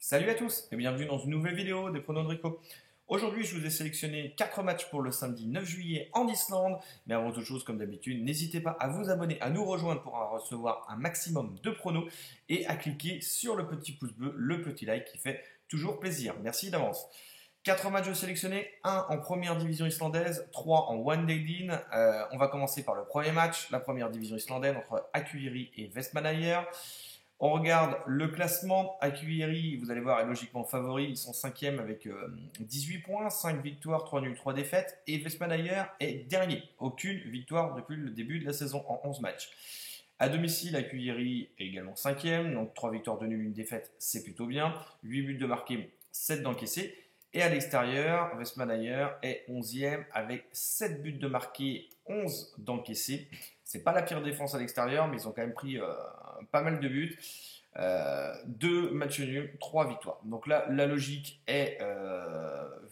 Salut à tous et bienvenue dans une nouvelle vidéo des pronos de Rico. Aujourd'hui, je vous ai sélectionné 4 matchs pour le samedi 9 juillet en Islande. Mais avant toute chose, comme d'habitude, n'hésitez pas à vous abonner, à nous rejoindre pour en recevoir un maximum de pronos et à cliquer sur le petit pouce bleu, le petit like qui fait toujours plaisir. Merci d'avance. 4 matchs sélectionnés, 1 en première division islandaise, 3 en One Day League. On va commencer par le premier match, la première division islandaise entre Akureyri et Vestmannaeyjar. On regarde le classement. Akureyri, vous allez voir, est logiquement favori. Ils sont 5e avec 18 points, 5 victoires, 3 nuls, 3 défaites. Et Vestmannaeyjar est dernier. Aucune victoire depuis le début de la saison en 11 matchs. À domicile, Akureyri est également 5e. Donc 3 victoires, 2 nuls, 1 défaite, c'est plutôt bien. 8 buts de marqués, 7 d'encaissés. Et à l'extérieur, Vestmannaeyjar est 11e avec 7 buts de marqués, 11 d'encaissés. C'est pas la pire défense à l'extérieur, mais ils ont quand même pris pas mal de buts. 2 matchs nuls, 3 victoires. Donc là, la logique est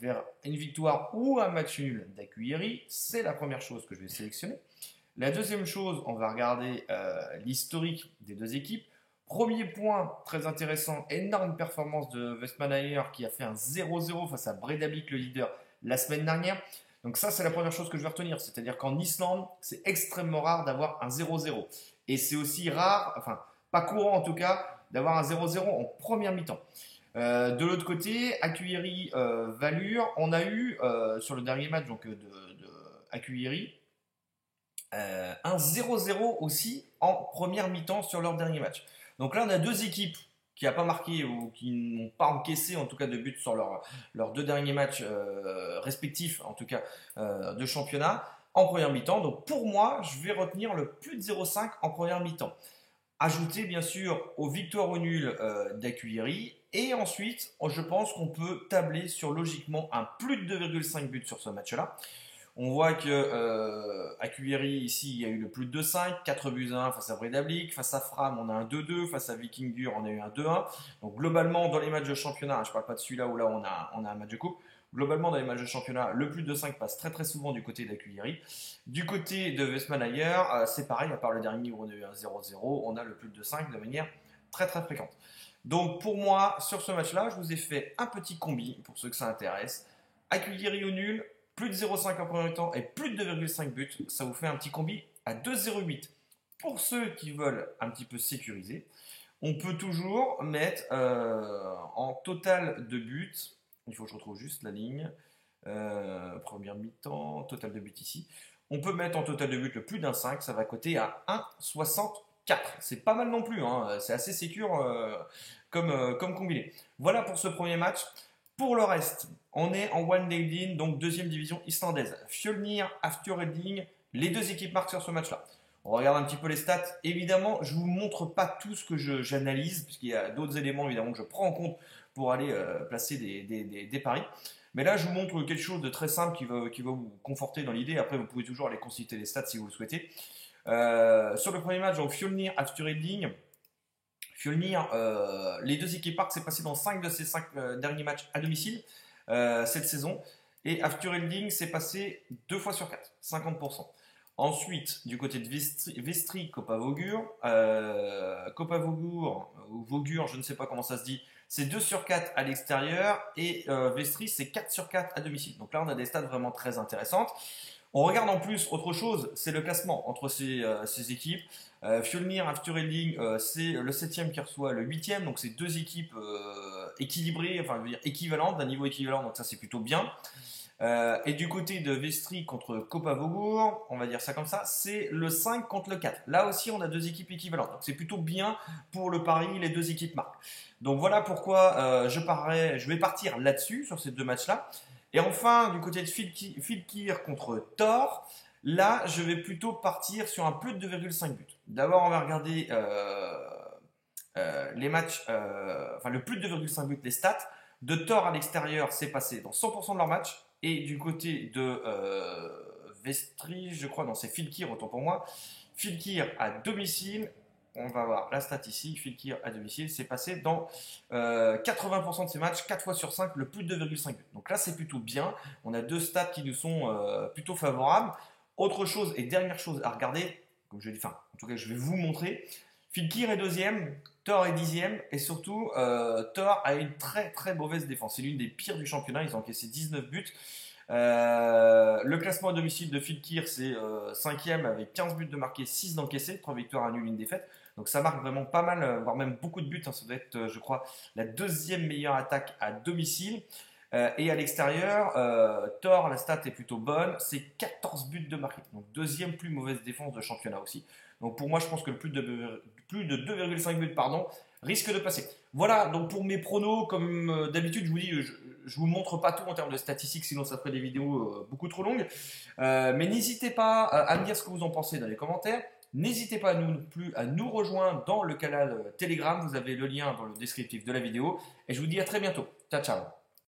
vers une victoire ou un match nul d'Akureyri. C'est la première chose que je vais sélectionner. La deuxième chose, on va regarder l'historique des deux équipes. Premier point, très intéressant, énorme performance de Vestmannaeyjar qui a fait un 0-0 face à Breiðablik, le leader, la semaine dernière. Donc ça, c'est la première chose que je vais retenir. C'est-à-dire qu'en Islande, c'est extrêmement rare d'avoir un 0-0. Et c'est aussi rare, enfin, pas courant en tout cas, d'avoir un 0-0 en première mi-temps. De l'autre côté, Akureyri, Valur, on a eu, sur le dernier match donc, de Akureyri, un 0-0 aussi en première mi-temps sur leur dernier match. Donc là, on a deux équipes qui n'ont pas marqué ou qui n'ont pas encaissé en tout cas de buts sur leurs deux derniers matchs respectifs, en tout cas de championnat, en première mi-temps. Donc pour moi, je vais retenir le plus de 0,5 en première mi-temps. Ajouter bien sûr aux victoires au nul d'Akureyri. Et ensuite, je pense qu'on peut tabler sur logiquement un plus de 2,5 buts sur ce match-là. On voit que Akureyri, ici, il y a eu le plus de 2-5, 4 buts à 1 face à Breiðablik, face à Fram, on a un 2-2, face à Víkingur, on a eu un 2-1. Donc globalement, dans les matchs de championnat, je ne parle pas de celui-là où là on a un match de coupe, globalement dans les matchs de championnat, le plus de 5 passe très très souvent du côté d'Akureyri. Du côté de Vestmannaeyjar, c'est pareil, à part le dernier où on a eu un 0-0, on a le plus de 5 de manière très très fréquente. Donc pour moi, sur ce match-là, je vous ai fait un petit combi, pour ceux que ça intéresse. Akureyri au nul, plus de 0,5 en premier temps et plus de 2,5 buts, ça vous fait un petit combi à 2,08. Pour ceux qui veulent un petit peu sécuriser, on peut toujours mettre en total de buts, il faut que je retrouve juste la ligne, première mi-temps, total de buts ici, on peut mettre en total de buts le plus d'un 5, ça va coter à 1,64. C'est pas mal non plus, hein, c'est assez sécure comme combiné. Voilà pour ce premier match. Pour le reste, on est en One Day League, donc deuxième division islandaise. Fjölnir, Afturelding, les deux équipes marquent sur ce match-là. On regarde un petit peu les stats. Évidemment, je ne vous montre pas tout ce que j'analyse, puisqu'il y a d'autres éléments évidemment que je prends en compte pour aller placer des paris. Mais là, je vous montre quelque chose de très simple qui va vous conforter dans l'idée. Après, vous pouvez toujours aller consulter les stats si vous le souhaitez. Sur le premier match, donc Fjölnir, Afturelding. Fjölnir, les deux équipes marquent, c'est passé dans 5 de ces 5 derniers matchs à domicile cette saison. Et Afturelding, c'est passé 2 fois sur 4, 50%. Ensuite, du côté de Vestri, Kopavogur, ou Vogur, je ne sais pas comment ça se dit, c'est 2 sur 4 à l'extérieur. Et Vestri, c'est 4 sur 4 à domicile. Donc là, on a des stats vraiment très intéressantes. On regarde en plus autre chose, c'est le classement entre ces équipes. Fjölnir, Afturelding, c'est le 7e qui reçoit le 8e, donc c'est deux équipes équilibrées, enfin je veux dire équivalentes, d'un niveau équivalent, donc ça c'est plutôt bien. Et du côté de Vestri contre Kopavogur, on va dire ça comme ça, c'est le 5 contre le 4. Là aussi on a deux équipes équivalentes, donc c'est plutôt bien pour le pari, les deux équipes marquent. Donc voilà pourquoi je vais partir là-dessus, sur ces deux matchs-là. Et enfin, du côté de Fylkir contre Thor, là, je vais plutôt partir sur un plus de 2,5 buts. D'abord, on va regarder les matchs, enfin le plus de 2,5 buts, les stats. De Thor à l'extérieur, c'est passé dans 100% de leurs matchs. Et du côté de Vestri, je crois, non, c'est Fylkir, autant pour moi. Fylkir à domicile. On va voir la stat ici, Fylkir à domicile, c'est passé dans 80% de ces matchs, 4 fois sur 5, le plus de 2,5 buts. Donc là, c'est plutôt bien. On a deux stats qui nous sont plutôt favorables. Autre chose et dernière chose à regarder, comme je l'ai dit, enfin, en tout cas, je vais vous montrer. Fylkir est deuxième, Thor est 10e et surtout, Thor a une très très mauvaise défense. C'est l'une des pires du championnat. Ils ont encaissé 19 buts. Le classement à domicile de Fekir, c'est 5e avec 15 buts de marqués, 6 d'encaissés, 3 victoires, 1 nul, 1 défaite. Donc ça marque vraiment pas mal, voire même beaucoup de buts. Hein. Ça doit être, je crois, la deuxième meilleure attaque à domicile. Et à l'extérieur, Thor, la stat est plutôt bonne, c'est 14 buts de marqués. Donc deuxième plus mauvaise défense de championnat aussi. Donc pour moi, je pense que le plus de 2,5 buts risque de passer. Voilà, donc pour mes pronos, comme d'habitude, je vous dis, je vous montre pas tout en termes de statistiques, sinon ça ferait des vidéos beaucoup trop longues. Mais n'hésitez pas à me dire ce que vous en pensez dans les commentaires. N'hésitez pas non plus à nous rejoindre dans le canal Telegram. Vous avez le lien dans le descriptif de la vidéo. Et je vous dis à très bientôt. Ciao, ciao.